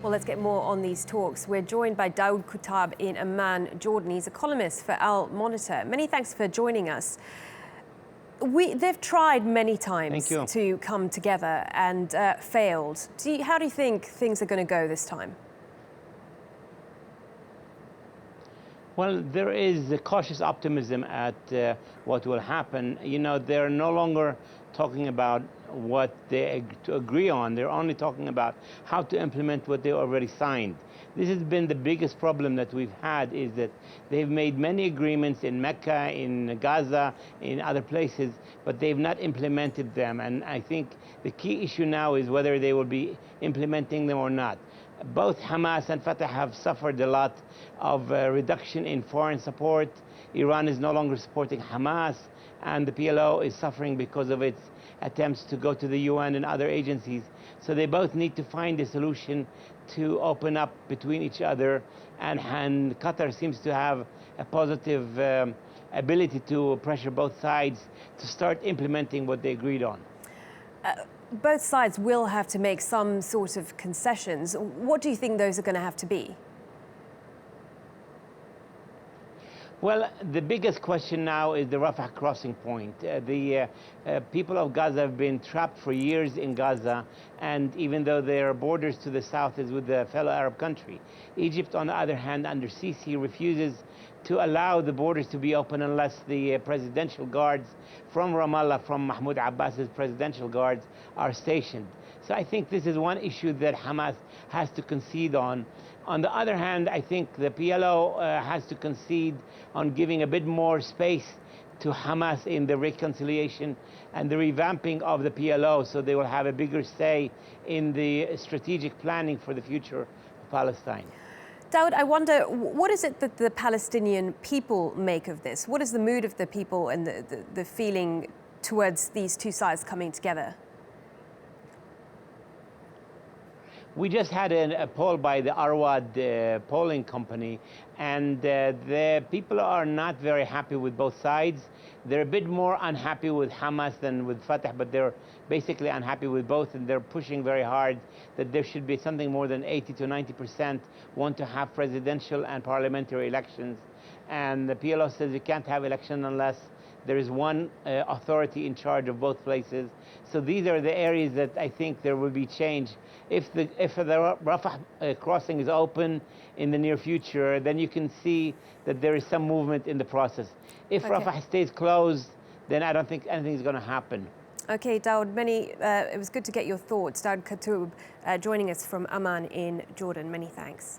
Well, let's get more on these talks. We're joined by Daoud Kuttab in Amman, Jordan. He's a columnist for Al Monitor. Many thanks for joining us. They've tried many times to come together and failed. How do you think things are going to go this time? Well, there is a cautious optimism at what will happen. You know, they're no longer talking about what they agree on. They're only talking about how to implement what they already signed. This has been the biggest problem that we've had, is that they've made many agreements in Mecca, in Gaza, in other places, but they've not implemented them. And I think the key issue now is whether they will be implementing them or not. Both Hamas and Fatah have suffered a lot of reduction in foreign support. Iran is no longer supporting Hamas, and the PLO is suffering because of its attempts to go to the UN and other agencies. So they both need to find a solution to open up between each other, and Qatar seems to have a positive ability to pressure both sides to start implementing what they agreed on. Both sides will have to make some sort of concessions. What do you think those are going to have to be? Well, the biggest question now is the Rafah crossing point. The people of Gaza have been trapped for years in Gaza, and even though their borders to the south is with the fellow Arab country, Egypt, on the other hand, under Sisi, refuses to allow the borders to be open unless the presidential guards from Ramallah, from Mahmoud Abbas's presidential guards, are stationed. So I think this is one issue that Hamas has to concede on. On the other hand, I think the PLO has to concede on giving a bit more space to Hamas in the reconciliation and the revamping of the PLO, so they will have a bigger say in the strategic planning for the future of Palestine. Daoud, I wonder, what is it that the Palestinian people make of this? What is the mood of the people and the feeling towards these two sides coming together? We just had a poll by the Arwad polling company, and the people are not very happy with both sides. They're a bit more unhappy with Hamas than with Fatah, but they're basically unhappy with both, and they're pushing very hard that there should be something more than 80 to 90% want to have presidential and parliamentary elections. And the PLO says you can't have election unless there is one authority in charge of both places. So these are the areas that I think there will be change. If the Rafah crossing is open in the near future, then you can see that there is some movement in the process. If Rafah stays closed, then I don't think anything is going to happen. Okay, Daoud, it was good to get your thoughts. Daoud Kuttab joining us from Amman in Jordan. Many thanks.